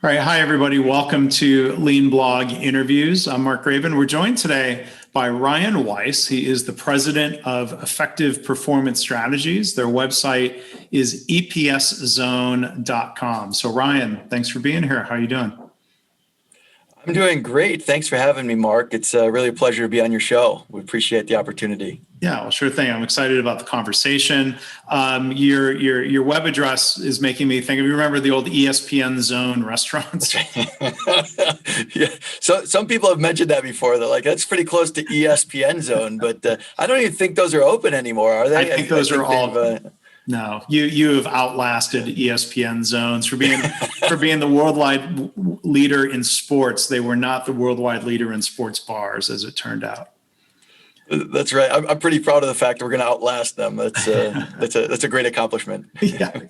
All right. Hi, everybody. Welcome to Lean Blog Interviews. I'm Mark Graven. We're joined today by Ryan Weiss. He is the president of Effective Performance Strategies. Their website is epszone.com. So, Ryan, thanks for being here. How are you doing? I'm doing great. Thanks for having me, Mark. It's really a pleasure to be on your show. We appreciate the opportunity. Yeah, well, sure thing. I'm excited about the conversation. Your web address is making me think of, you remember the old ESPN Zone restaurants? Yeah. So some people have mentioned that before. They're like, that's pretty close to ESPN Zone, but I don't even think those are open anymore, are they? I think those are all. No, you have outlasted ESPN Zones for being the worldwide leader in sports. They were not the worldwide leader in sports bars, as it turned out. That's right. I'm pretty proud of the fact that we're going to outlast them. That's a great accomplishment. Yeah.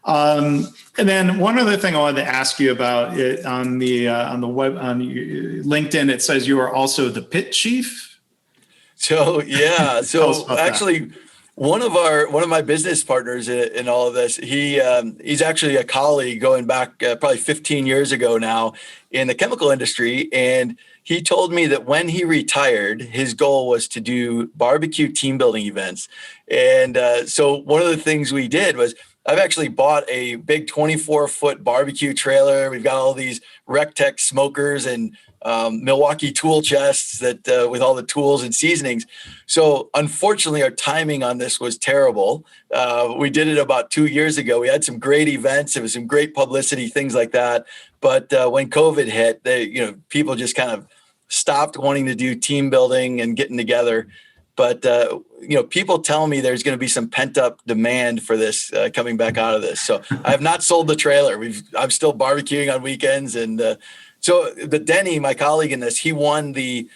And then one other thing I wanted to ask you about it on the web on LinkedIn, it says you are also the pit chief. So yeah. So actually. That. One of my business partners in all of this, he's actually a colleague going back probably 15 years ago now in the chemical industry. And he told me that when he retired, his goal was to do barbecue team building events. And so one of the things we did was I've actually bought a big 24-foot barbecue trailer. We've got all these Rectech smokers and Milwaukee tool chests that with all the tools and seasonings. So unfortunately, our timing on this was terrible. We did it about 2 years ago. We had some great events. It was some great publicity, things like that. But when COVID hit, people just kind of stopped wanting to do team building and getting together. But people tell me there's going to be some pent up demand for this coming back out of this. So I have not sold the trailer. I'm still barbecuing on weekends, and so the Denny, my colleague in this, he won the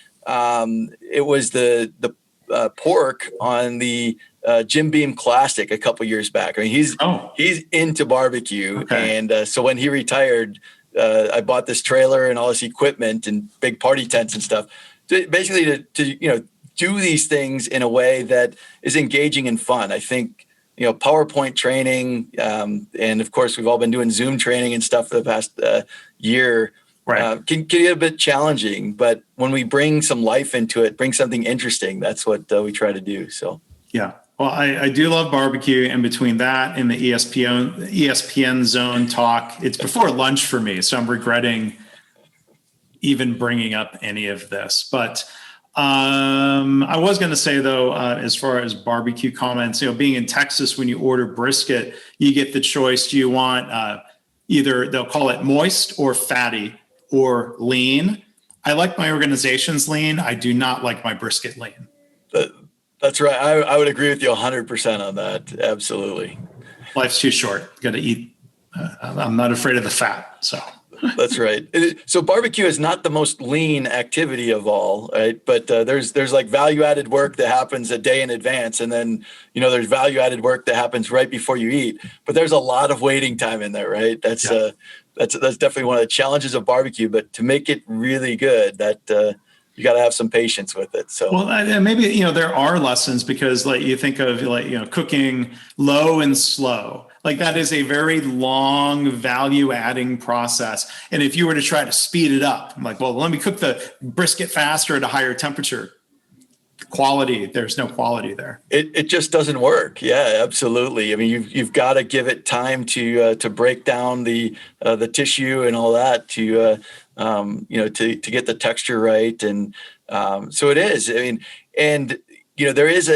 pork on the Jim Beam Classic a couple years back. I mean, he's into barbecue, okay. And so when he retired, I bought this trailer and all this equipment and big party tents and stuff, basically to do these things in a way that is engaging and fun. I think, PowerPoint training, and of course, we've all been doing Zoom training and stuff for the past year. Right. Can get a bit challenging, but when we bring some life into it, bring something interesting, that's what we try to do. So, yeah. Well, I do love barbecue, and between that and the ESPN Zone talk, it's before lunch for me, so I'm regretting even bringing up any of this. But I was going to say, though, as far as barbecue comments, being in Texas, when you order brisket, you get the choice. Do you want either, they'll call it moist or fatty or lean? I like my organization's lean. I do not like my brisket lean. That's right. I would agree with you 100% on that. Absolutely. Life's too short. Got to eat. I'm not afraid of the fat. So. That's right. So barbecue is not the most lean activity of all, right? But there's like value added work that happens a day in advance, and then there's value added work that happens right before you eat. But there's a lot of waiting time in there, right? That's definitely one of the challenges of barbecue. But to make it really good, that you got to have some patience with it. So maybe there are lessons, because like you think of cooking low and slow. Like that is a very long value-adding process. And if you were to try to speed it up, I'm like, well, let me cook the brisket faster at a higher temperature. Quality, there's no quality there. It just doesn't work. Yeah, absolutely. I mean, you've got to give it time to break down the tissue and all that to get the texture right. And so it is. I mean, and there is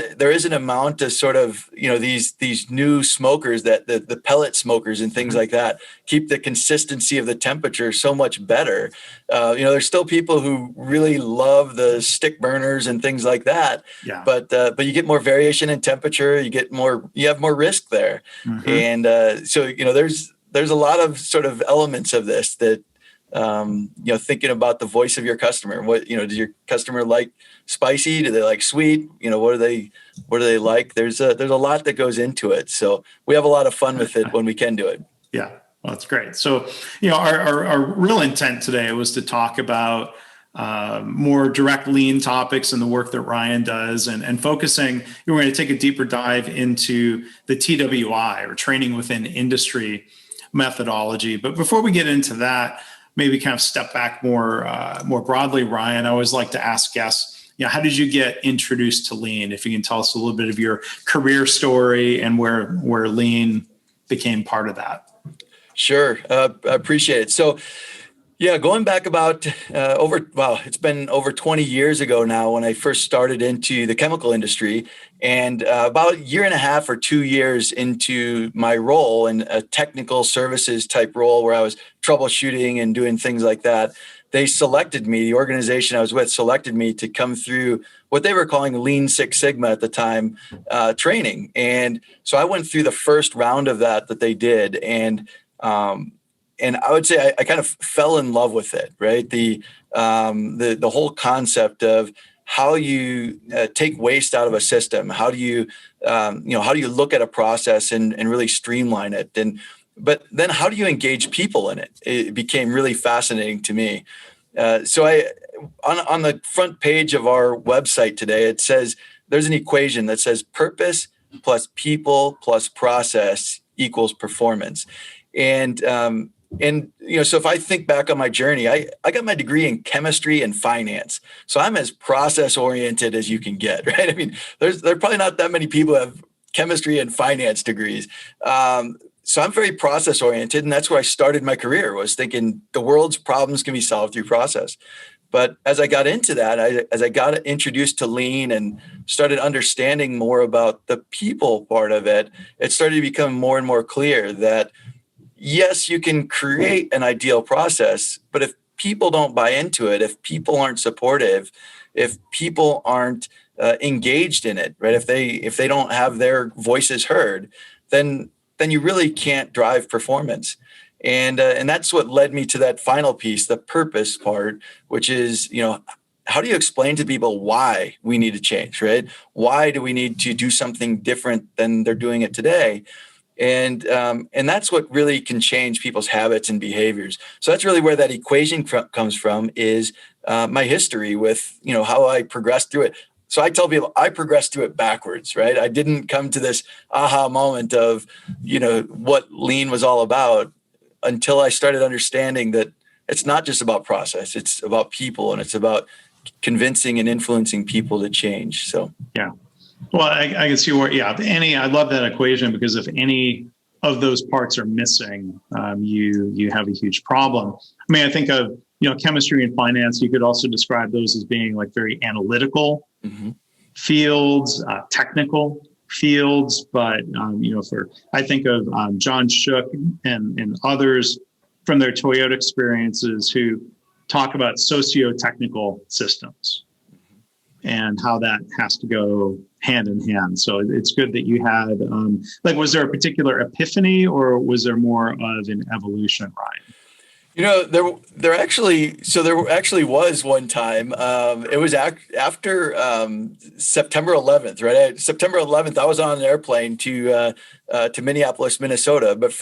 an amount of sort of, these new smokers that the pellet smokers and things like that keep the consistency of the temperature so much better. There's still people who really love the stick burners and things like that. Yeah. But you get more variation in temperature, you have more risk there. Mm-hmm. And so, there's a lot of sort of elements of this that, thinking about the voice of your customer. What, does your customer like spicy? Do they like sweet? What do they like? There's a lot that goes into it. So we have a lot of fun with it when we can do it. Yeah. Well, that's great. So, our real intent today was to talk about more direct lean topics and the work that Ryan does, and focusing, we're going to take a deeper dive into the TWI, or training within industry. methodology. But before we get into that, maybe kind of step back more broadly, Ryan, I always like to ask guests, how did you get introduced to Lean? If you can tell us a little bit of your career story and where Lean became part of that. Sure. I appreciate it. So, yeah, going back about it's been over 20 years ago now when I first started into the chemical industry, and about a year and a half or 2 years into my role in a technical services type role where I was troubleshooting and doing things like that, they selected me, the organization I was with selected me to come through what they were calling Lean Six Sigma at the time, training. And so I went through the first round of that they did. And I would say I kind of fell in love with it, right? The whole concept of how you take waste out of a system. How do you look at a process and really streamline it? But then how do you engage people in it? It became really fascinating to me. So on the front page of our website today, it says there's an equation that says purpose plus people plus process equals performance. And so if I think back on my journey, I got my degree in chemistry and finance. So I'm as process oriented as you can get, right? I mean, there are probably not that many people who have chemistry and finance degrees. So I'm very process oriented, and that's where I started my career, was thinking the world's problems can be solved through process. But as I got into that, as I got introduced to Lean and started understanding more about the people part of it, it started to become more and more clear that yes, you can create an ideal process, but if people don't buy into it, if people aren't supportive, if people aren't engaged in it, right? If they don't have their voices heard, then you really can't drive performance. And that's what led me to that final piece, the purpose part, which is, how do you explain to people why we need to change, right? Why do we need to do something different than they're doing it today? And that's what really can change people's habits and behaviors. So that's really where that equation comes from, is my history with, how I progressed through it. So I tell people I progressed through it backwards, right? I didn't come to this aha moment of, what Lean was all about until I started understanding that it's not just about process, it's about people, and it's about convincing and influencing people to change. So, yeah. Well, I can see where, I love that equation, because if any of those parts are missing, you have a huge problem. I mean, I think of, chemistry and finance, you could also describe those as being like very analytical fields, technical fields. But, I think of John Shook and others from their Toyota experiences who talk about socio-technical systems and how that has to go hand in hand. So it's good that you had, was there a particular epiphany, or was there more of an evolution, Ryan? There actually was one time. It was after September 11th, right? September 11th, I was on an airplane to Minneapolis, Minnesota. But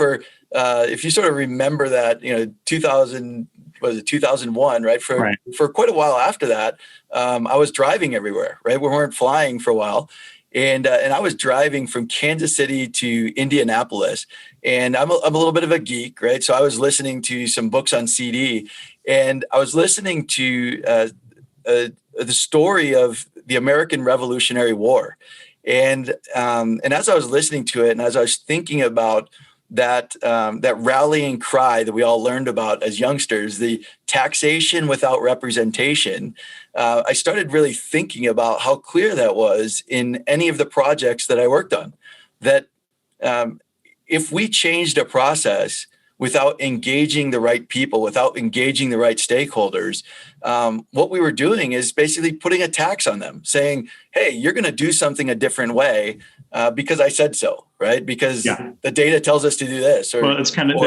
if you sort of remember that, 2001, right? For quite a while after that, I was driving everywhere, right? We weren't flying for a while. And I was driving from Kansas City to Indianapolis, and I'm a little bit of a geek, right? So I was listening to some books on CD, and I was listening to the story of the American Revolutionary War, and as I was listening to it, and as I was thinking about that rallying cry that we all learned about as youngsters, the taxation without representation, I started really thinking about how clear that was in any of the projects that I worked on. That if we changed a process without engaging the right people, without engaging the right stakeholders, what we were doing is basically putting a tax on them, saying, hey, you're going to do something a different way because I said so, right? Because the data tells us to do this. Well, it's kind of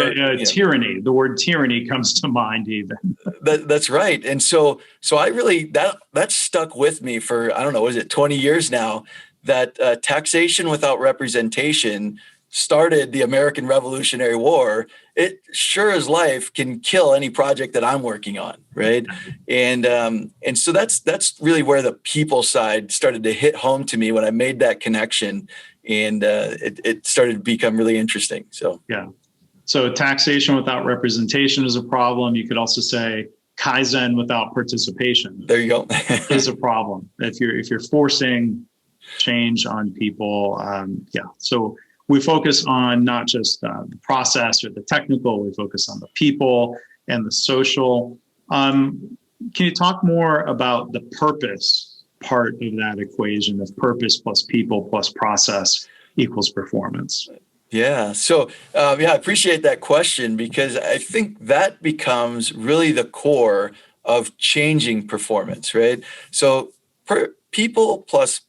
tyranny. The word tyranny comes to mind even. That's right. And so I really, that stuck with me for, I don't know, is it 20 years now, that taxation without representation started the American Revolutionary War. It sure as life can kill any project that I'm working on, right? And so that's really where the people side started to hit home to me when I made that connection, and it started to become really interesting. So yeah. So taxation without representation is a problem. You could also say kaizen without participation. There you go. Is a problem. If you're forcing change on people, So we focus on not just the process or the technical. We focus on the people and the social. Can you talk more about the purpose part of that equation of purpose plus people plus process equals performance? Yeah. So, I appreciate that question, because I think that becomes really the core of changing performance, right? So, people plus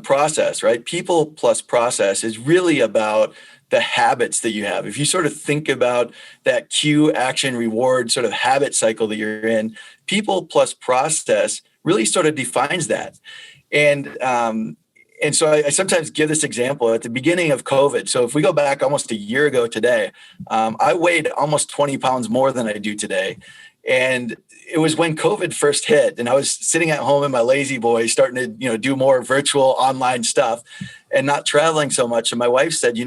process, right? People plus process is really about the habits that you have. If you sort of think about that cue, action, reward sort of habit cycle that you're in, people plus process really sort of defines that. And so I sometimes give this example at the beginning of COVID. So if we go back almost a year ago today, I weighed almost 20 pounds more than I do today. And it was when COVID first hit, and I was sitting at home in my lazy boy, starting to, do more virtual online stuff and not traveling so much. And my wife said, you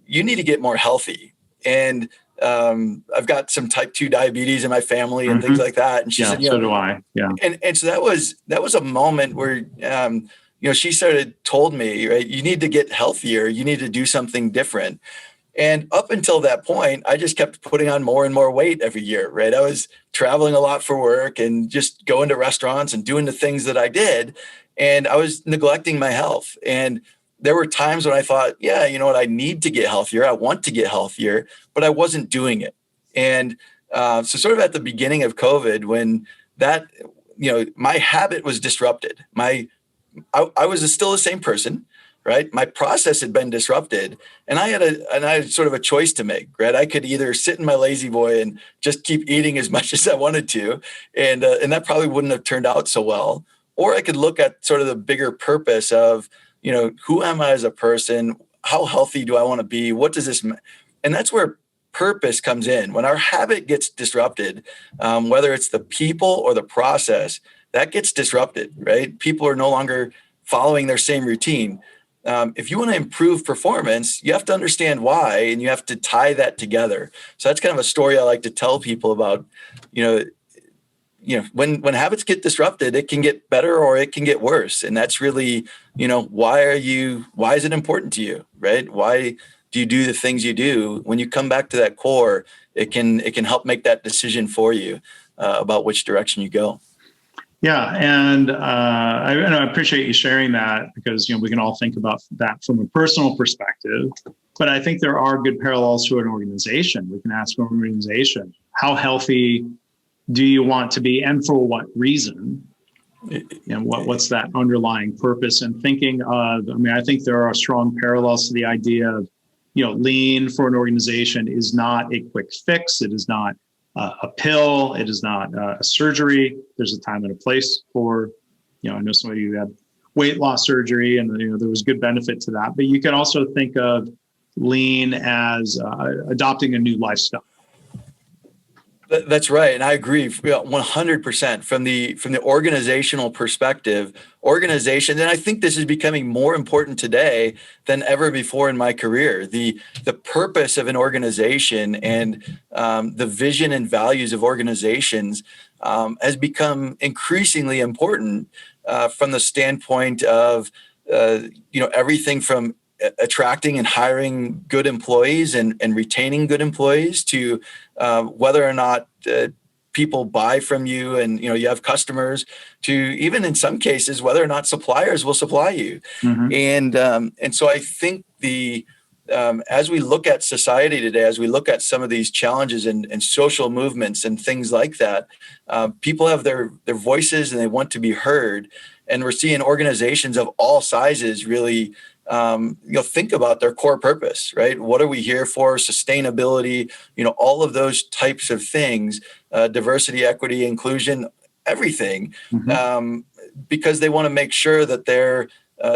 need to get more healthy. And I've got some type 2 diabetes in my family and things like that. And she said, so do I. Yeah. And so that was a moment where, she told me, right, you need to get healthier. You need to do something different. And up until that point, I just kept putting on more and more weight every year, right? I was traveling a lot for work and just going to restaurants and doing the things that I did. And I was neglecting my health. And there were times when I thought, yeah, you know what, I need to get healthier. I want to get healthier, but I wasn't doing it. And so sort of at the beginning of COVID, when that, my habit was disrupted, I was still the same person, right? My process had been disrupted, and I had sort of a choice to make, right? I could either sit in my lazy boy and just keep eating as much as I wanted to, and that probably wouldn't have turned out so well. Or I could look at sort of the bigger purpose of, who am I as a person? How healthy do I want to be? What does this mean? And that's where purpose comes in. When our habit gets disrupted, whether it's the people or the process, that gets disrupted, right? People are no longer following their same routine. If you want to improve performance, you have to understand why, and you have to tie that together. So that's kind of a story I like to tell people about, when habits get disrupted, it can get better or it can get worse. And that's really, why is it important to you, right? Why do you do the things you do? When you come back to that core, it can help make that decision for you about which direction you go. Yeah, and I appreciate you sharing that, because we can all think about that from a personal perspective. But I think there are good parallels to an organization. We can ask an organization, how healthy do you want to be, and for what reason? And what's that underlying purpose? And thinking of, I think there are strong parallels to the idea of, lean for an organization is not a quick fix. It is not a pill. It is not a surgery. There's a time and a place for, I know somebody who had weight loss surgery, and there was good benefit to that. But you can also think of lean as adopting a new lifestyle. That's right, and I agree 100% from the organizational perspective. Organization, and I think this is becoming more important today than ever before in my career. The purpose of an organization and the vision and values of organizations has become increasingly important from the standpoint of everything from attracting and hiring good employees and retaining good employees to whether or not people buy from you and you have customers, to even in some cases whether or not suppliers will supply you. And so I think as we look at society today, as we look at some of these challenges and social movements and things like that, people have their voices and they want to be heard. And we're seeing organizations of all sizes really think about their core purpose, right? What are we here for? Sustainability, all of those types of things, diversity, equity, inclusion, everything, because they want to make sure that they're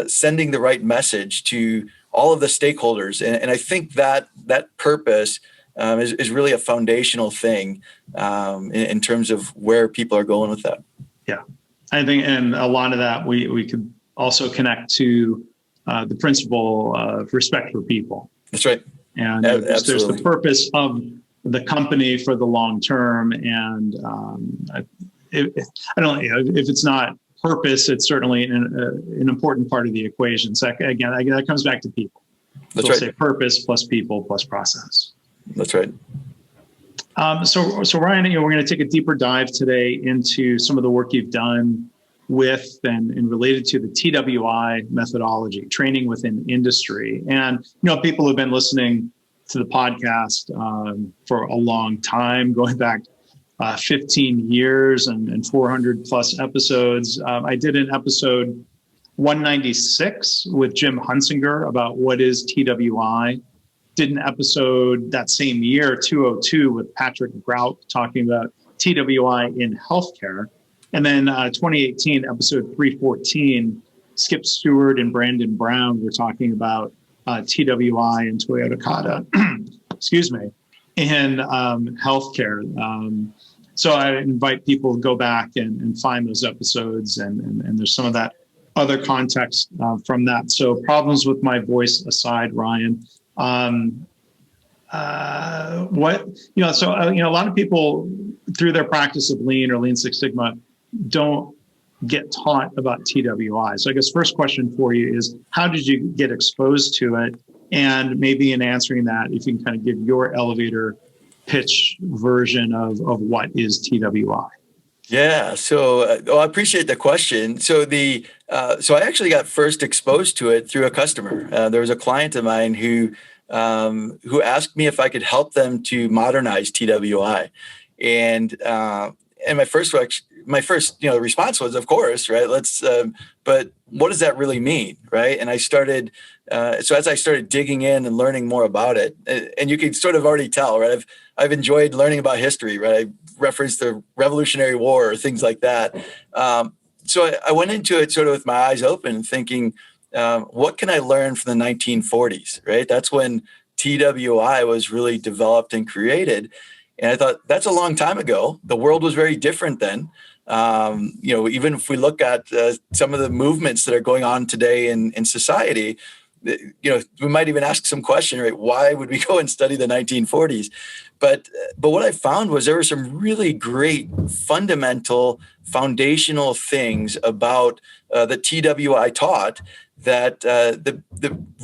sending the right message to all of the stakeholders. And I think that purpose is really a foundational thing in terms of where people are going with that. Yeah, I think, and a lot of that we could also connect to the principle of respect for people. That's right. And there's the Absolutely. purpose of the company for the long term. And I don't, if it's not purpose, it's certainly an important part of the equation. So again, that comes back to people. That's so right. Say purpose plus people plus process. That's right. So Ryan, we're going to take a deeper dive today into some of the work you've done with and related to the TWI methodology, training within industry. And, people have been listening to the podcast for a long time, going back 15 years and 400 plus episodes. I did an episode 196 with Jim Hunsinger about what is TWI. Did an episode that same year, 202, with Patrick Grout talking about TWI in healthcare. And then 2018, episode 314, Skip Stewart and Brandon Brown were talking about TWI and Toyota Kata, excuse me, in healthcare. So I invite people to go back and find those episodes, and there's some of that other context from that. So problems with my voice aside, Ryan, a lot of people through their practice of Lean or Lean Six Sigma don't get taught about TWI. So I guess first question for you is, how did you get exposed to it? And maybe in answering that, if you can kind of give your elevator pitch version of what is TWI. Yeah. So I appreciate the question. So I actually got first exposed to it through a customer. There was a client of mine who asked me if I could help them to modernize TWI, and my first response was, of course, right. Let's. But what does that really mean, right? And I started. So as I started digging in and learning more about it, and you can sort of already tell, right? I've enjoyed learning about history, right? I referenced the Revolutionary War or things like that. So I went into it sort of with my eyes open, thinking, what can I learn from the 1940s, right? That's when TWI was really developed and created. And I thought, that's a long time ago. The world was very different then. Even if we look at some of the movements that are going on today in society, we might even ask some question, right? Why would we go and study the 1940s? But what I found was there were some really great fundamental, foundational things about the TWI taught that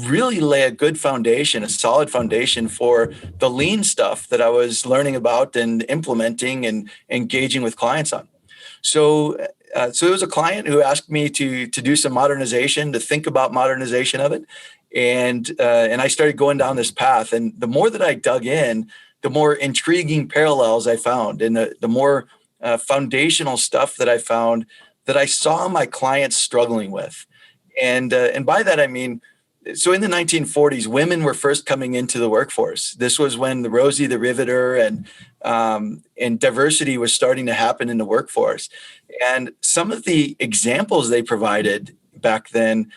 really lay a good foundation, a solid foundation for the lean stuff that I was learning about and implementing and engaging with clients on. So it was a client who asked me to do some modernization, to think about modernization of it. And I started going down this path. And the more that I dug in, the more intriguing parallels I found, and the more foundational stuff that I found that I saw my clients struggling with. And by that, I mean, so in the 1940s, women were first coming into the workforce. This was when the Rosie the Riveter and diversity was starting to happen in the workforce. And some of the examples they provided back then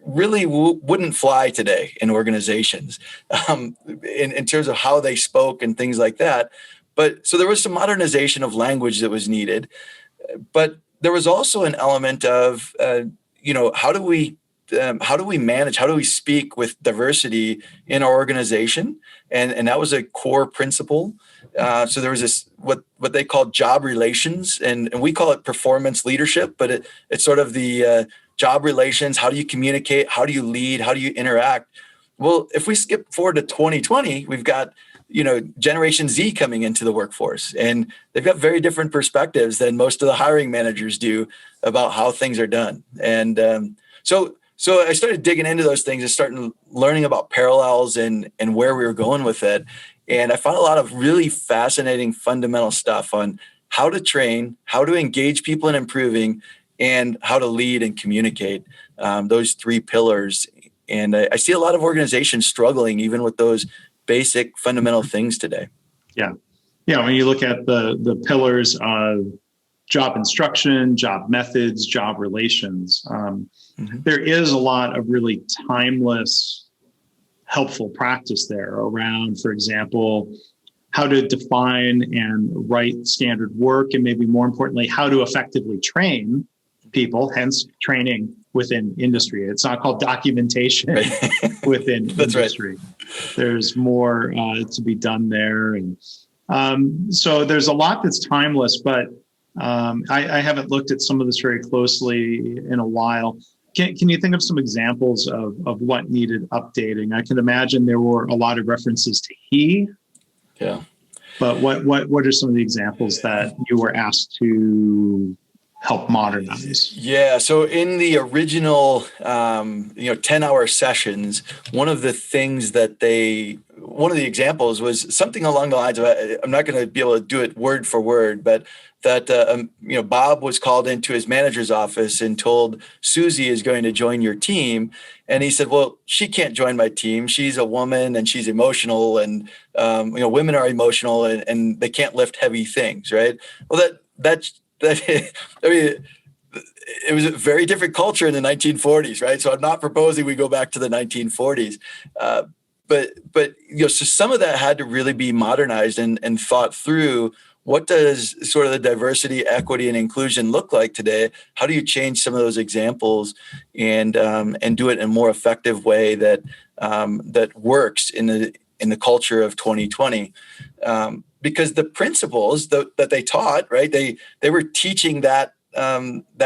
really wouldn't fly today in organizations in terms of how they spoke and things like that. But so there was some modernization of language that was needed. But there was also an element of, how do we manage, how do we speak with diversity in our organization? And that was a core principle. So there was this, what they call job relations, and we call it performance leadership, but it's sort of the job relations. How do you communicate? How do you lead? How do you interact? Well, if we skip forward to 2020, we've got, Generation Z coming into the workforce, and they've got very different perspectives than most of the hiring managers do about how things are done. And so I started digging into those things and starting learning about parallels and where we were going with it. And I found a lot of really fascinating fundamental stuff on how to train, how to engage people in improving, and how to lead and communicate, those three pillars. And I see a lot of organizations struggling even with those basic fundamental things today. Yeah. When you look at the pillars of job instruction, job methods, job relations, there is a lot of really timeless, helpful practice there around, for example, how to define and write standard work, and maybe more importantly, how to effectively train people, hence training within industry. It's not called documentation within That's industry. Right. There's more to be done there. And so there's a lot that's timeless, but I haven't looked at some of this very closely in a while. Can you think of some examples of what needed updating? I can imagine there were a lot of references to he. Yeah. But what are some of the examples that you were asked to help modernize? Yeah. So in the original, 10-hour sessions, one of the examples was something along the lines of, I'm not going to be able to do it word for word, but that, Bob was called into his manager's office and told Susie is going to join your team. And he said, well, she can't join my team. She's a woman and she's emotional, and, women are emotional and they can't lift heavy things. Right. Well, it was a very different culture in the 1940s, right? So I'm not proposing we go back to the 1940s, but so some of that had to really be modernized and thought through. What does sort of the diversity, equity, and inclusion look like today? How do you change some of those examples and do it in a more effective way that works in the culture of 2020? Because the principles that they taught, right? They were teaching that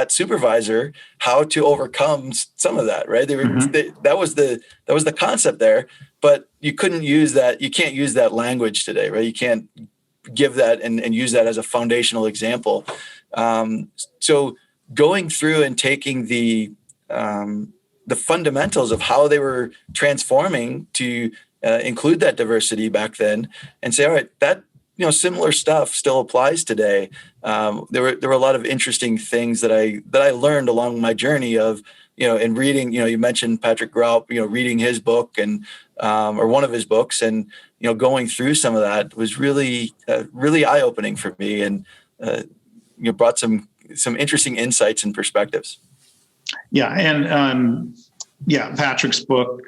supervisor how to overcome some of that, right? That was the concept there, but you couldn't use that. You can't use that language today, right? You can't give that and use that as a foundational example. So going through and taking the fundamentals of how they were transforming to include that diversity back then, and say, all right, that similar stuff still applies today. There were a lot of interesting things that I learned along my journey of in reading. You mentioned Patrick Graup, reading his book and or one of his books, and going through some of that was really eye-opening for me, and brought some interesting insights and perspectives. Yeah, and Patrick's book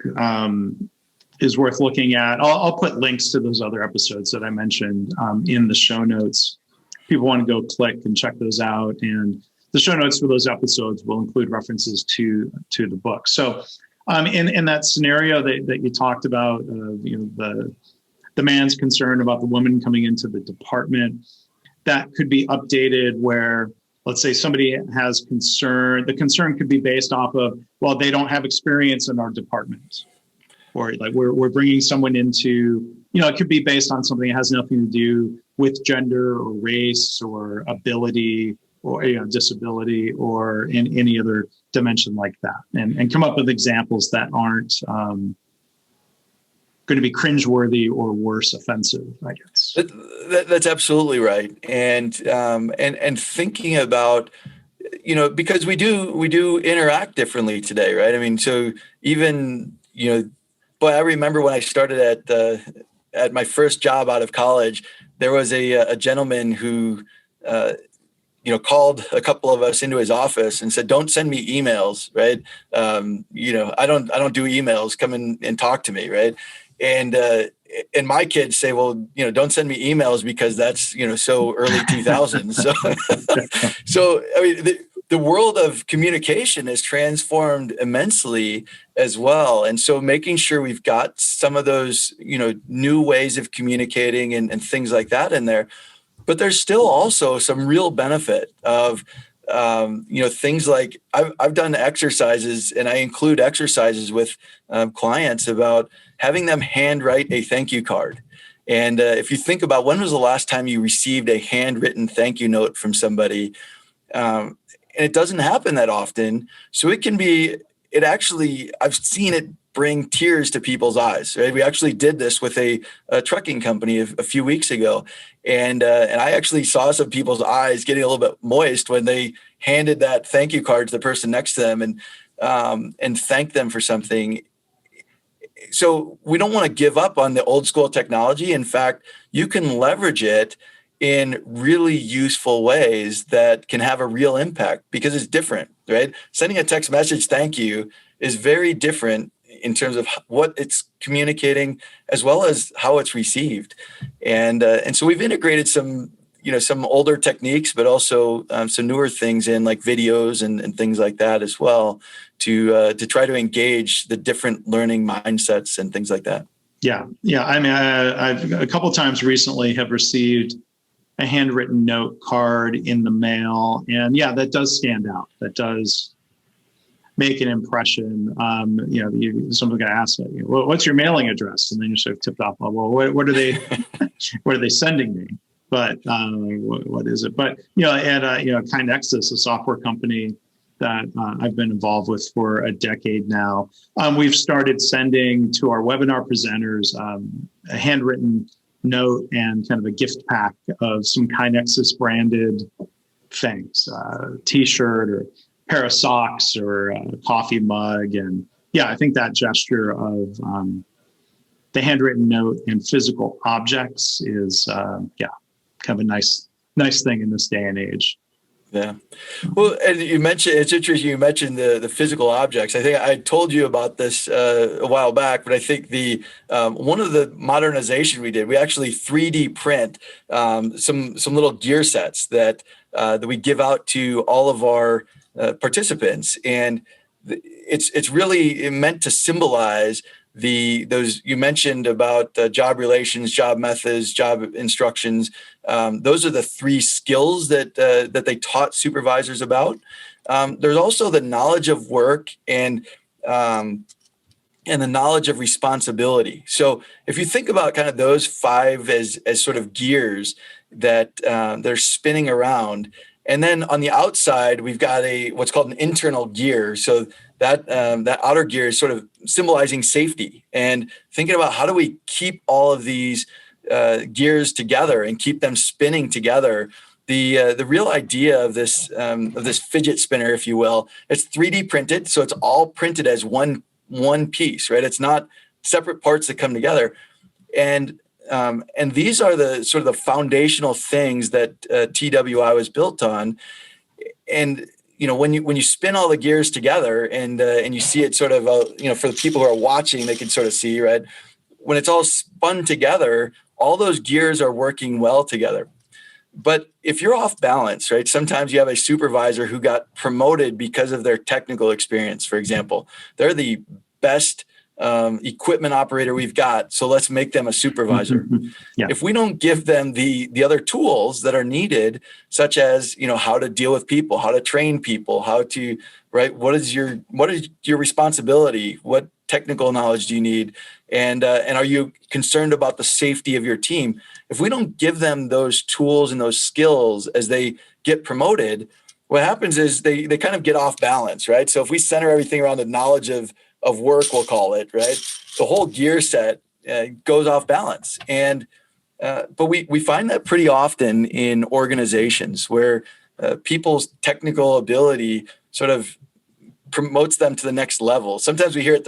is worth looking at. I'll put links to those other episodes that I mentioned in the show notes. People want to go click and check those out, and the show notes for those episodes will include references to the book. So in that scenario that you talked about, the man's concern about the woman coming into the department, that could be updated where, let's say somebody has concern. The concern could be based off of, well, they don't have experience in our department. Or like we're bringing someone into, it could be based on something that has nothing to do with gender or race or ability or disability or in any other dimension like that, and come up with examples that aren't going to be cringeworthy or worse, offensive, I guess. That's absolutely right, and thinking about because we do interact differently today, right? I mean, so even Boy, I remember when I started at my first job out of college, there was a gentleman who, called a couple of us into his office and said, "Don't send me emails, right? I don't do emails. Come in and talk to me, right?" And my kids say, "Well, don't send me emails because that's so early 2000s." So I mean. The world of communication has transformed immensely as well. And so making sure we've got some of those, new ways of communicating and things like that in there. But there's still also some real benefit of, things like I've done exercises, and I include exercises with clients about having them handwrite a thank you card. And if you think about when was the last time you received a handwritten thank you note from somebody, and it doesn't happen that often. So I've seen it bring tears to people's eyes. Right? We actually did this with a trucking company a few weeks ago. And I actually saw some people's eyes getting a little bit moist when they handed that thank you card to the person next to them and thanked them for something. So we don't want to give up on the old school technology. In fact, you can leverage it in really useful ways that can have a real impact because it's different, right? Sending a text message, thank you, is very different in terms of what it's communicating as well as how it's received. And so we've integrated some, some older techniques, but also some newer things in like videos and things like that as well to try to engage the different learning mindsets and things like that. Yeah. I mean, I've a couple of times recently have received a handwritten note card in the mail, and yeah, that does stand out. That does make an impression. Someone's going to ask you, what's your mailing address? And then you're sort of tipped off, well, what are they, what are they sending me? But what is it? But, KaiNexus, a software company that I've been involved with for a decade now, we've started sending to our webinar presenters a handwritten note and kind of a gift pack of some KaiNexus branded things, T-shirt or pair of socks or a coffee mug. And yeah, I think that gesture of the handwritten note and physical objects is, kind of a nice thing in this day and age. Yeah. Well, and you mentioned, it's interesting, you mentioned the physical objects. I think I told you about this a while back, but I think the one of the modernization we did, we actually 3D print some little gear sets that we give out to all of our participants, and it's really meant to symbolize those you mentioned about job relations, job methods, job instructions. Those are the 3 skills that they taught supervisors about. There's also the knowledge of work and the knowledge of responsibility. So if you think about kind of those 5 as sort of gears that they're spinning around. And then on the outside, we've got what's called an internal gear. So that outer gear is sort of symbolizing safety, and thinking about how do we keep all of these gears together and keep them spinning together. The real idea of this fidget spinner, if you will, it's 3D printed, so it's all printed as one piece, right? It's not separate parts that come together, and these are the sort of the foundational things that TWI was built on. And when you spin all the gears together and you see it sort of for the people who are watching, they can sort of see, right, when it's all spun together, all those gears are working well together. But if you're off balance, right, sometimes you have a supervisor who got promoted because of their technical experience. For example, they're the best equipment operator we've got, so let's make them a supervisor. Yeah. If we don't give them the other tools that are needed, such as how to deal with people, how to train people, how to, right, what is your responsibility, what technical knowledge do you need, and are you concerned about the safety of your team? If we don't give them those tools and those skills as they get promoted, what happens is they kind of get off balance, right? So if we center everything around the knowledge of work, we'll call it, right, the whole gear set goes off balance. And but we find that pretty often in organizations where people's technical ability sort of promotes them to the next level. Sometimes we hear it,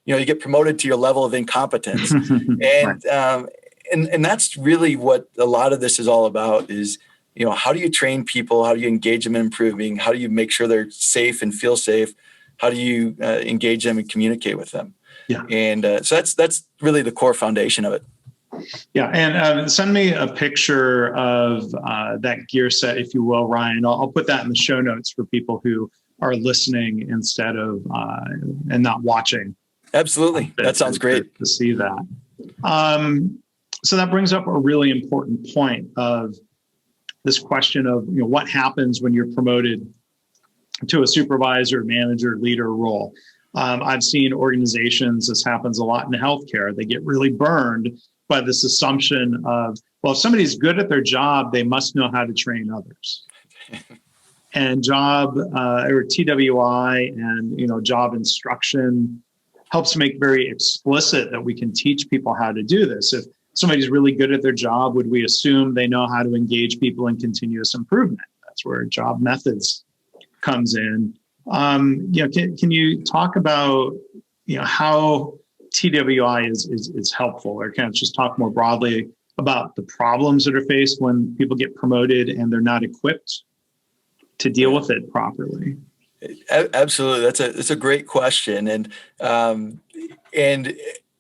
you get promoted to your level of incompetence. And right. And that's really what a lot of this is all about is, how do you train people? How do you engage them in improving? How do you make sure they're safe and feel safe? How do you engage them and communicate with them? Yeah. And so that's really the core foundation of it. Yeah. And send me a picture of that gear set, if you will, Ryan. I'll put that in the show notes for people who are listening instead of and not watching. Absolutely. That sounds great. To see that. So that brings up a really important point of this question of, what happens when you're promoted to a supervisor, manager, leader role. I've seen organizations, this happens a lot in healthcare, they get really burned by this assumption of, well, if somebody's good at their job, they must know how to train others. And job or TWI and job instruction helps make very explicit that we can teach people how to do this. If somebody's really good at their job, would we assume they know how to engage people in continuous improvement? That's where job methods comes in. Can you talk about how TWI is helpful, or kind of just talk more broadly about the problems that are faced when people get promoted and they're not equipped to deal with it properly? Absolutely, that's a great question, and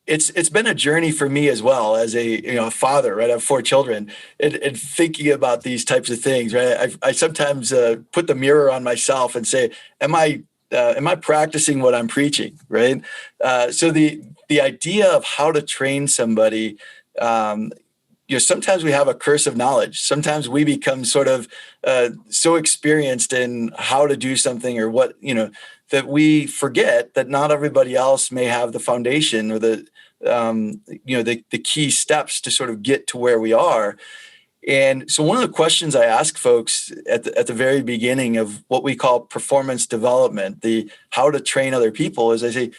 it's been a journey for me as well as a father, right? I have 4 children, and thinking about these types of things, right? I sometimes put the mirror on myself and say, am I practicing what I'm preaching, right? So the idea of how to train somebody, sometimes we have a curse of knowledge. Sometimes we become sort of so experienced in how to do something or what, that we forget that not everybody else may have the foundation or the key steps to sort of get to where we are. And so one of the questions I ask folks at the very beginning of what we call performance development, the how to train other people, is I say,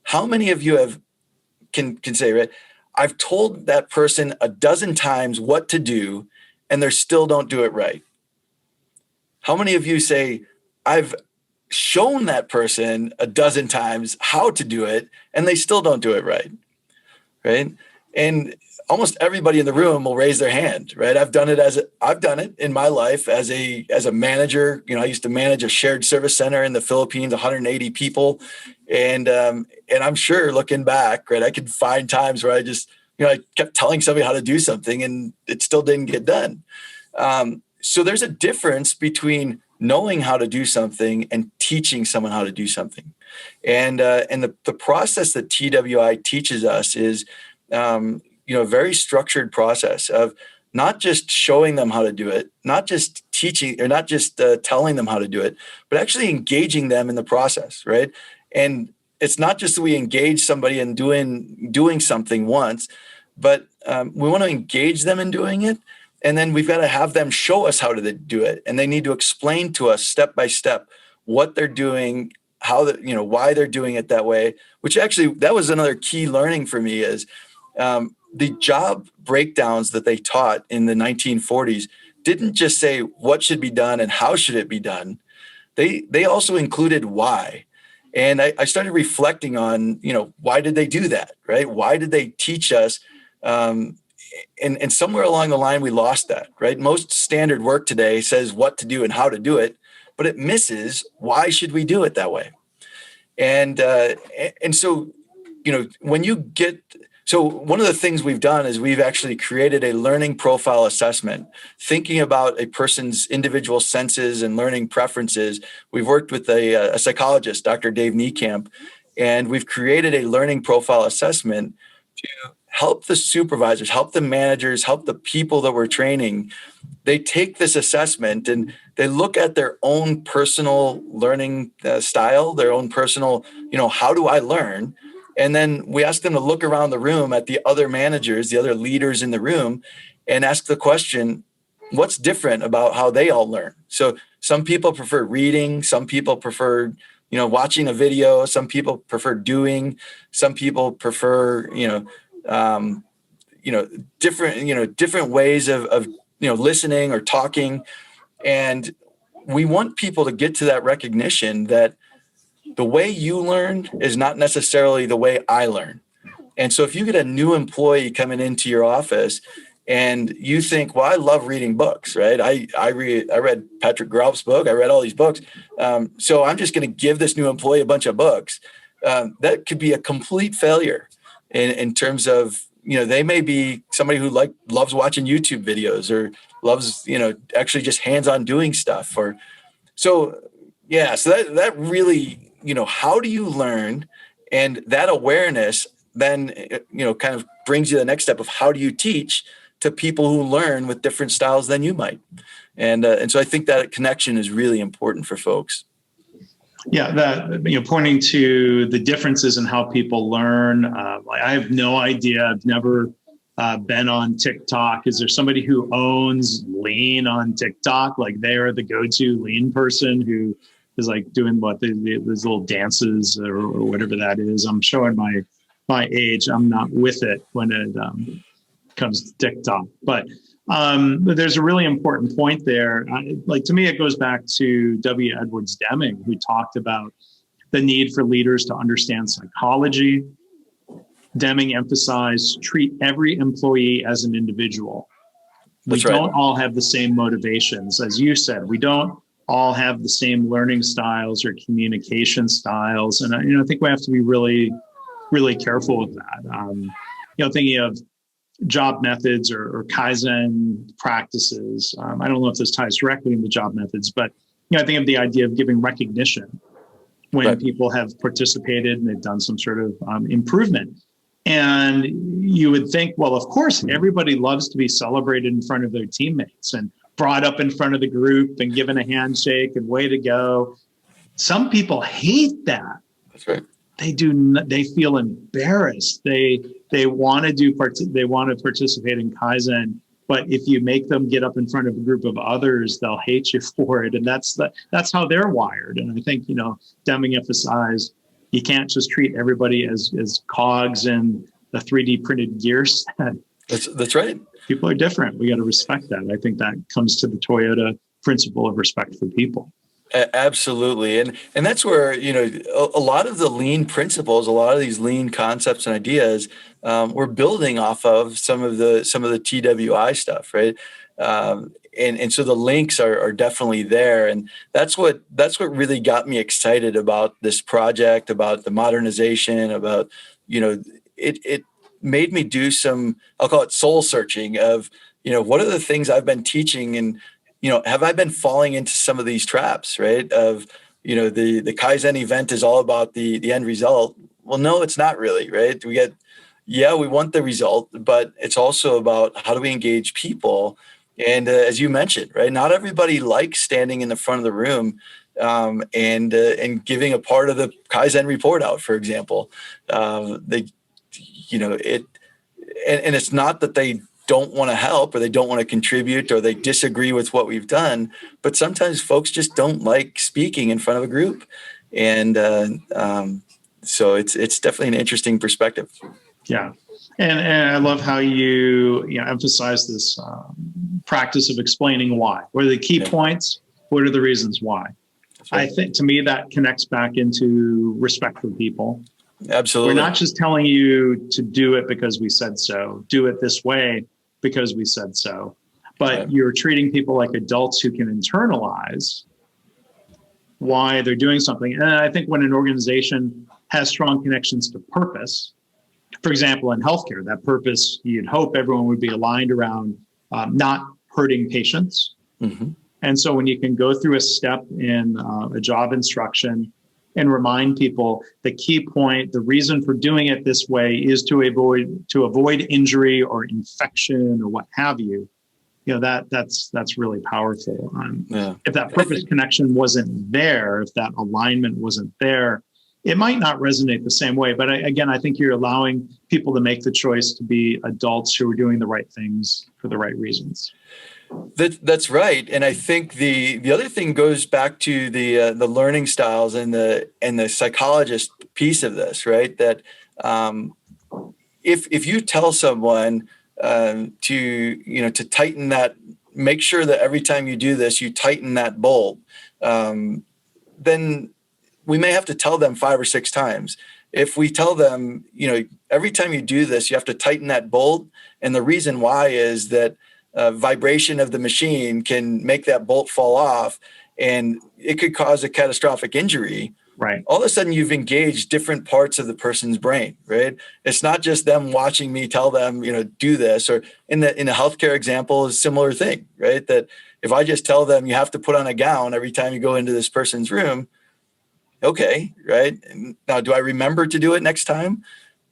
how many of you can say, right, I've told that person a dozen times what to do and they still don't do it right? How many of you say, I've shown that person a dozen times how to do it and they still don't do it right? Right? And almost everybody in the room will raise their hand, right? I've done it in my life as a manager. I used to manage a shared service center in the Philippines, 180 people. And I'm sure looking back, right, I could find times where I kept telling somebody how to do something and it still didn't get done. So there's a difference between knowing how to do something and teaching someone how to do something. And the process that TWI teaches us is, a very structured process of not just showing them how to do it, not just teaching or not just telling them how to do it, but actually engaging them in the process, right? And it's not just that we engage somebody in doing something once, but we want to engage them in doing it. And then we've got to have them show us how to do it. And they need to explain to us step by step what they're doing, why they're doing it that way, which actually, that was another key learning for me is the job breakdowns that they taught in the 1940s didn't just say what should be done and how should it be done. They also included why. And I started reflecting on, why did they do that, right? Why did they teach us? And somewhere along the line, we lost that, right? Most standard work today says what to do and how to do it, but it misses why should we do it that way? And so, so one of the things we've done is we've actually created a learning profile assessment, thinking about a person's individual senses and learning preferences. We've worked with a psychologist, Dr. Dave Niekamp, and we've created a learning profile assessment to help the supervisors, help the managers, help the people that we're training. They take this assessment and they look at their own personal learning style, their own personal, how do I learn? And then we ask them to look around the room at the other managers, the other leaders in the room, and ask the question, what's different about how they all learn? So some people prefer reading, some people prefer, watching a video, some people prefer doing, some people prefer, different ways of listening or talking. And we want people to get to that recognition that the way you learn is not necessarily the way I learn. And so if you get a new employee coming into your office and you think, well, I love reading books, right? I read Patrick Graup's book. I read all these books. So I'm just going to give this new employee a bunch of books. That could be a complete failure in terms of, they may be somebody who loves watching YouTube videos or loves, actually just hands-on doing stuff. So that really, how do you learn? And that awareness then, kind of brings you the next step of how do you teach to people who learn with different styles than you might. And so I think that connection is really important for folks. Yeah, that, pointing to the differences in how people learn. I have no idea. I've never been on TikTok. Is there somebody who owns Lean on TikTok? Like they are the go-to Lean person who is like doing these little dances or whatever that is. I'm showing my age. I'm not with it when it comes to TikTok, but there's a really important point there. To me, it goes back to W. Edwards Deming, who talked about the need for leaders to understand psychology. Deming emphasized treat every employee as an individual. We don't all have the same motivations. As you said, we don't all have the same learning styles or communication styles. And I think we have to be really really careful with that. Thinking of job methods or kaizen practices. I don't know if this ties directly into job methods, but I think of the idea of giving recognition when Right. people have participated and they've done some sort of improvement. And you would think, well, of course, everybody loves to be celebrated in front of their teammates and brought up in front of the group and given a handshake and way to go. Some people hate that. That's right. They feel embarrassed. They want to participate in kaizen, but if you make them get up in front of a group of others, they'll hate you for it. And that's how they're wired. And I think, Deming emphasized, you can't just treat everybody as cogs in the 3D printed gear set. That's right. People are different. We got to respect that. I think that comes to the Toyota principle of respect for people. Absolutely. And that's where, a lot of the lean principles, a lot of these lean concepts and ideas, we're building off of some of the TWI stuff, right? And so the links are definitely there. And that's what really got me excited about this project, about the modernization, about, it made me do some, I'll call it soul searching of, what are the things I've been teaching, and have I been falling into some of these traps, right? Of, the Kaizen event is all about the end result. Well, no, it's not really, right? We want the result, but it's also about how do we engage people? And as you mentioned, right, not everybody likes standing in the front of the room and giving a part of the Kaizen report out, for example. And it's not that they don't want to help or they don't want to contribute or they disagree with what we've done, but sometimes folks just don't like speaking in front of a group. And so it's definitely an interesting perspective. Yeah. And I love how you emphasize this practice of explaining why. What are the key points? What are the reasons why? Right. I think to me that connects back into respect for people. Absolutely. We're not just telling you to do it because we said so. Do it this way because we said so. But you're treating people like adults who can internalize why they're doing something. And I think when an organization has strong connections to purpose, for example, in healthcare, that purpose, you'd hope everyone would be aligned around not hurting patients. Mm-hmm. And so when you can go through a step in a job instruction and remind people the key point, the reason for doing it this way is to avoid injury or infection or what have you, that's really powerful. If that purpose connection wasn't there, if that alignment wasn't there, it might not resonate the same way. But I think you're allowing people to make the choice to be adults who are doing the right things for the right reasons. That's right. And I think the other thing goes back to the learning styles and the psychologist piece of this, right? That if you tell someone to tighten that, make sure that every time you do this, you tighten that bolt, then we may have to tell them 5 or 6 times. If we tell them, every time you do this, you have to tighten that bolt. And the reason why is that vibration of the machine can make that bolt fall off and it could cause a catastrophic injury. Right. All of a sudden you've engaged different parts of the person's brain, right? It's not just them watching me tell them, do this, or in the healthcare example is a similar thing, right? That if I just tell them you have to put on a gown every time you go into this person's room, okay, right? Now, do I remember to do it next time?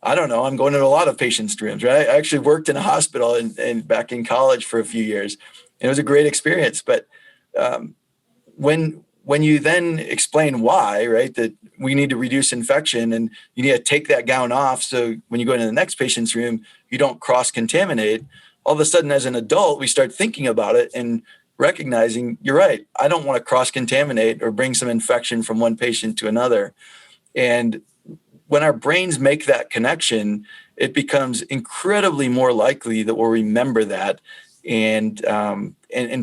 I don't know. I'm going to a lot of patients' rooms, right? I actually worked in a hospital and back in college for a few years. And it was a great experience. But when you then explain why, right, that we need to reduce infection and you need to take that gown off so when you go into the next patient's room, you don't cross-contaminate, all of a sudden as an adult, we start thinking about it and recognizing, you're right, I don't want to cross-contaminate or bring some infection from one patient to another. And when our brains make that connection, it becomes incredibly more likely that we'll remember that and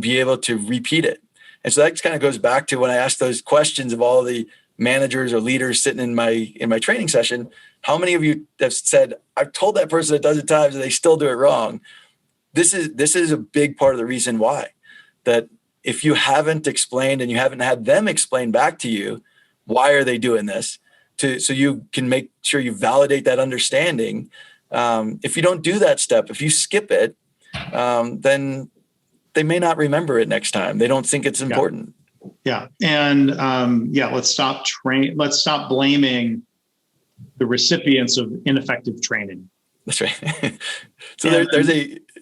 be able to repeat it. And so that kind of goes back to when I asked those questions of all the managers or leaders sitting in my training session. How many of you have said, I've told that person a dozen times and they still do it wrong? This is a big part of the reason why. That if you haven't explained and you haven't had them explain back to you, why are they doing this? so you can make sure you validate that understanding. If you don't do that step, if you skip it, then they may not remember it next time. They don't think it's important. Yeah. And let's stop blaming the recipients of ineffective training. That's right. So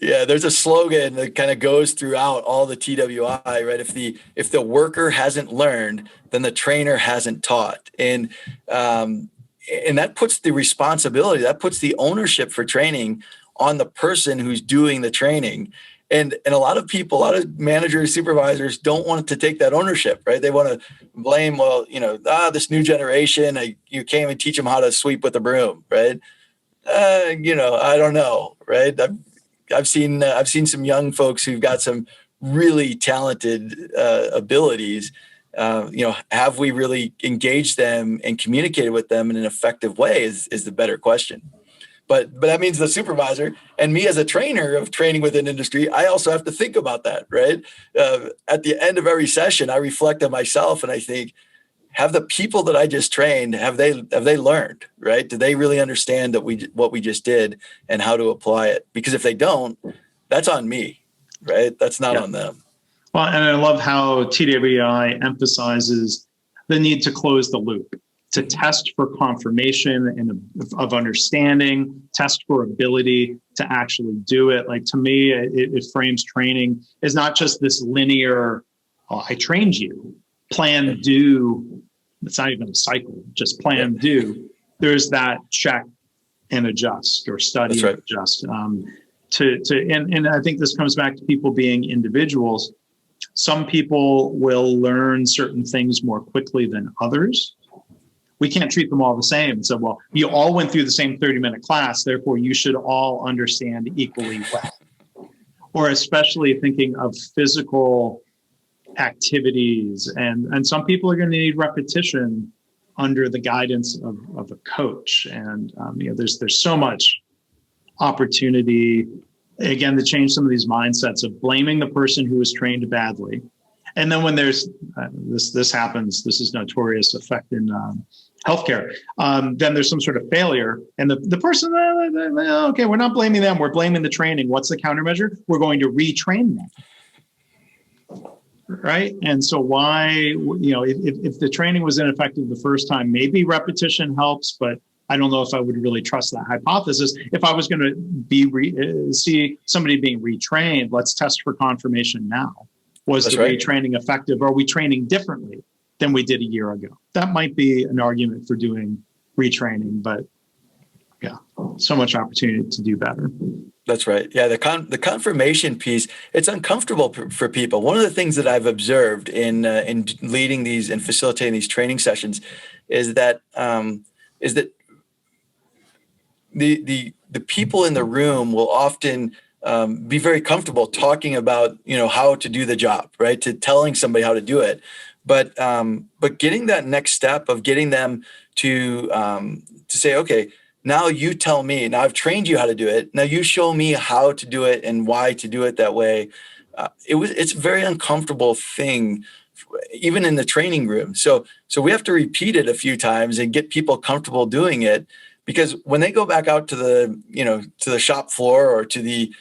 there's a slogan that kind of goes throughout all the TWI, right? If the worker hasn't learned, then the trainer hasn't taught. And that puts the responsibility, that puts the ownership for training on the person who's doing the training. And a lot of people, a lot of managers, supervisors don't want to take that ownership, right? They want to blame, this new generation, you can't even teach them how to sweep with a broom, right? I don't know, right? I've seen some young folks who've got some really talented abilities. Have we really engaged them and communicated with them in an effective way is the better question. But that means the supervisor and me as a trainer of training within industry, I also have to think about that, right? At the end of every session, I reflect on myself and I think, have the people that I just trained, have they learned, right? Do they really understand what we just did and how to apply it? Because if they don't, that's on me, right? That's not on them. Well, and I love how TWI emphasizes the need to close the loop, to test for confirmation and of understanding, test for ability to actually do it. Like, to me, it frames training as not just this linear, I trained you, plan, do. It's not even a cycle, just plan, do. There's that check and adjust, or study and adjust. And I think this comes back to people being individuals. Some people will learn certain things more quickly than others. We can't treat them all the same. So, well, you all went through the same 30-minute class, therefore you should all understand equally well. Or especially thinking of physical activities, and some people are going to need repetition under the guidance of a coach. And there's so much opportunity, again, to change some of these mindsets of blaming the person who was trained badly. And then when there's this happens, this is notorious effect in healthcare, then there's some sort of failure, and the person, okay, we're not blaming them, we're blaming the training. What's the countermeasure? We're going to retrain them. Right. And so why, if the training was ineffective the first time, maybe repetition helps, but I don't know if I would really trust that hypothesis. If I was going to see somebody being retrained, let's test for confirmation now. Was the retraining effective? Are we training differently than we did a year ago? That might be an argument for doing retraining, but so much opportunity to do better. That's right. Yeah, the confirmation piece, it's uncomfortable for people. One of the things that I've observed in leading these and facilitating these training sessions is that the people in the room will often be very comfortable talking about how to do the job, right? To telling somebody how to do it, but getting that next step of getting them to say, okay, now you tell me. Now I've trained you how to do it. Now you show me how to do it and why to do it that way. It's a very uncomfortable thing, even in the training room. So we have to repeat it a few times and get people comfortable doing it, because when they go back out to the shop floor or to the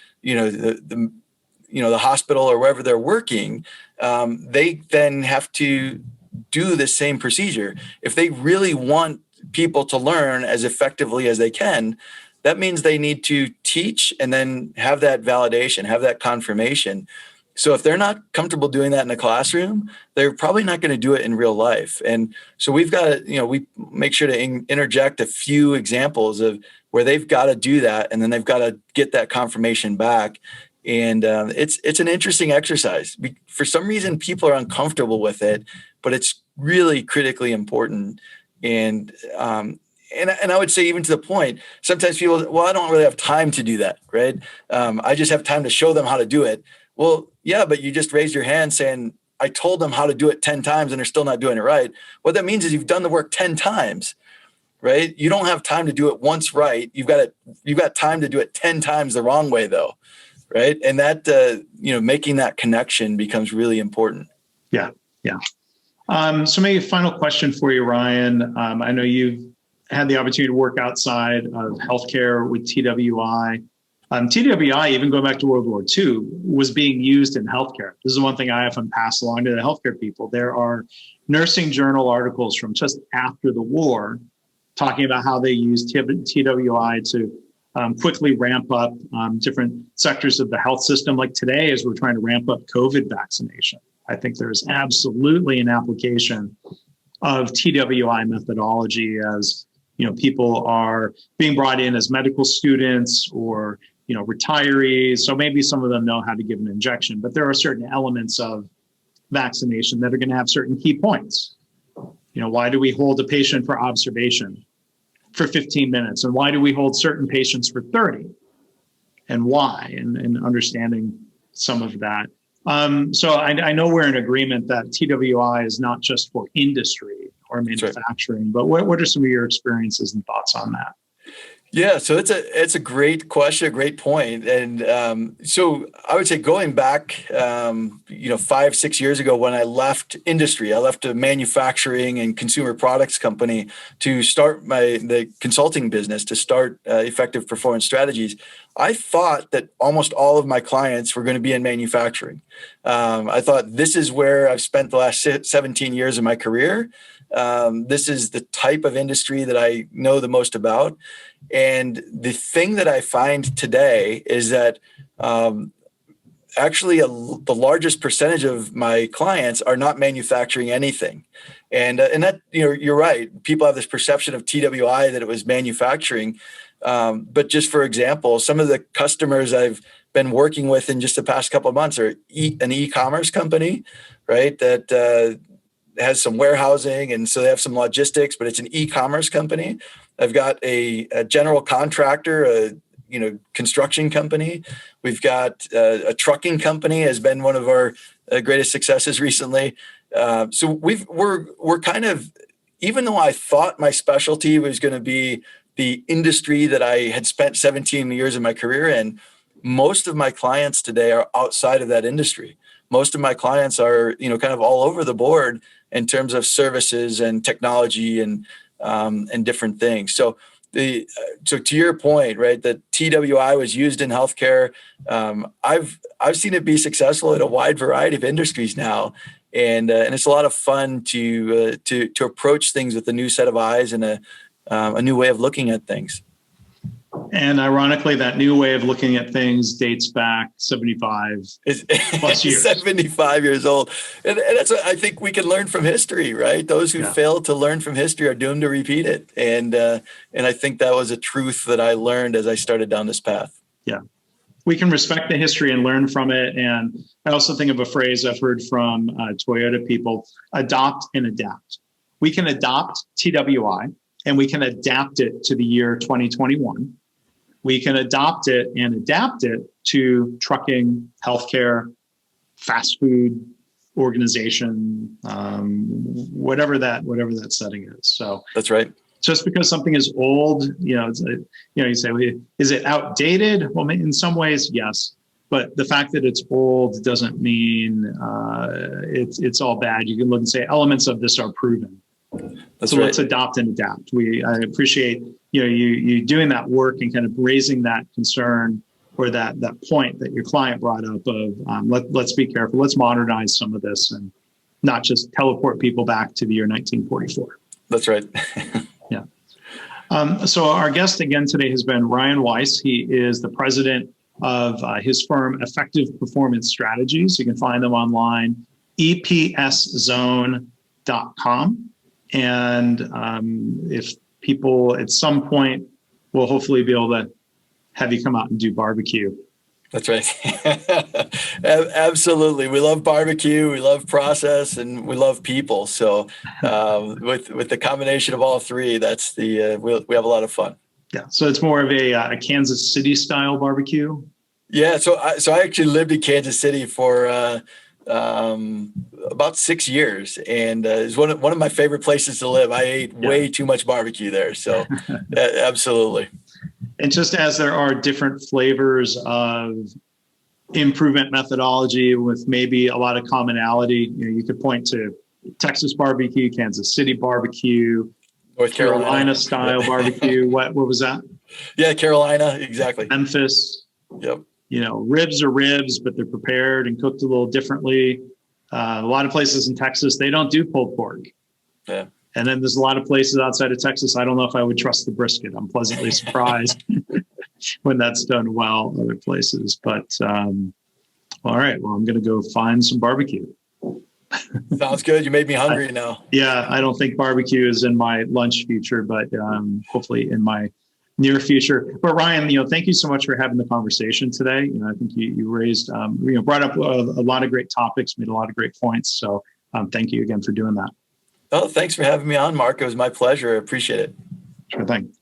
hospital or wherever they're working, they then have to do the same procedure. If they really want people to learn as effectively as they can, that means they need to teach and then have that validation, have that confirmation. So if they're not comfortable doing that in the classroom, they're probably not going to do it in real life. And so we've got to, we make sure to interject a few examples of where they've got to do that, and then they've got to get that confirmation back. And it's an interesting exercise. For some reason, people are uncomfortable with it, but it's really critically important. And I would say, even to the point, sometimes people, well, I don't really have time to do that, right? I just have time to show them how to do it. Well, yeah, but you just raised your hand saying, I told them how to do it 10 times and they're still not doing it right. What that means is you've done the work 10 times, right? You don't have time to do it once right. You've got time to do it 10 times the wrong way, though, right? And that, making that connection becomes really important. Yeah. So maybe a final question for you, Ryan. I know you've had the opportunity to work outside of healthcare with TWI. TWI, even going back to World War II, was being used in healthcare. This is one thing I often pass along to the healthcare people. There are nursing journal articles from just after the war talking about how they used TWI to quickly ramp up different sectors of the health system. Like today, as we're trying to ramp up COVID vaccination, I think there's absolutely an application of TWI methodology as, people are being brought in as medical students or, retirees. So maybe some of them know how to give an injection, but there are certain elements of vaccination that are going to have certain key points. Why do we hold a patient for observation for 15 minutes? And why do we hold certain patients for 30? And why? And understanding some of that. So I know we're in agreement that TWI is not just for industry or manufacturing, but what are some of your experiences and thoughts on that? Yeah, so it's a great question, a great point. And so I would say going back, 5-6 years ago when I left industry, I left a manufacturing and consumer products company to start the consulting business, to start effective performance strategies. I thought that almost all of my clients were going to be in manufacturing. I thought this is where I've spent the last 17 years of my career. This is the type of industry that I know the most about. And the thing that I find today is that actually the largest percentage of my clients are not manufacturing anything. And that, you're right. People have this perception of TWI that it was manufacturing. But just for example, some of the customers I've been working with in just the past couple of months are an e-commerce company, right? That has some warehousing, and so they have some logistics, but it's an e-commerce company. I've got a general contractor, a construction company. We've got a trucking company has been one of our greatest successes recently. So we're kind of, even though I thought my specialty was going to be the industry that I had spent 17 years of my career in, most of my clients today are outside of that industry. Most of my clients are, kind of all over the board in terms of services and technology and different things. So to your point, right, that TWI was used in healthcare. I've seen it be successful in a wide variety of industries now, and it's a lot of fun to approach things with a new set of eyes and a new way of looking at things. And ironically, that new way of looking at things dates back 75 plus years. 75 years old. And that's what I think we can learn from history, right? Those who fail to learn from history are doomed to repeat it. And I think that was a truth that I learned as I started down this path. Yeah. We can respect the history and learn from it. And I also think of a phrase I've heard from Toyota people: adopt and adapt. We can adopt TWI and we can adapt it to the year 2021. We can adopt it and adapt it to trucking, healthcare, fast food organization, whatever that setting is. So that's right. Just because something is old, you say, is it outdated? Well, in some ways, yes. But the fact that it's old doesn't mean it's all bad. You can look and say elements of this are proven. That's so right. Let's adopt and adapt. I appreciate you doing that work and kind of raising that concern or that point that your client brought up of let's be careful. Let's modernize some of this and not just teleport people back to the year 1944. That's right. Yeah. So our guest again today has been Ryan Weiss. He is the president of his firm, Effective Performance Strategies. You can find them online, epszone.com. And if people at some point will hopefully be able to have you come out and do barbecue. That's right. Absolutely. We love barbecue, we love process, and we love people. So with the combination of all three, that's we have a lot of fun. Yeah. So it's more of a Kansas City style barbecue. Yeah. So I actually lived in Kansas City for about 6 years, and it's one of my favorite places to live. I ate way too much barbecue there. So absolutely. And just as there are different flavors of improvement methodology with maybe a lot of commonality, you could point to Texas barbecue, Kansas City barbecue, North Carolina style barbecue. What was that? Yeah, Carolina, exactly. Memphis. Yep. Ribs are ribs, but they're prepared and cooked a little differently. A lot of places in Texas, they don't do pulled pork. Yeah. And then there's a lot of places outside of Texas, I don't know if I would trust the brisket. I'm pleasantly surprised when that's done well other places. But all right, well, I'm going to go find some barbecue. Sounds good. You made me hungry now. Yeah, I don't think barbecue is in my lunch future, but hopefully in my near future. But Ryan, thank you so much for having the conversation today. I think you raised, brought up a lot of great topics, made a lot of great points. So thank you again for doing that. Oh, thanks for having me on, Mark. It was my pleasure. I appreciate it. Sure thing.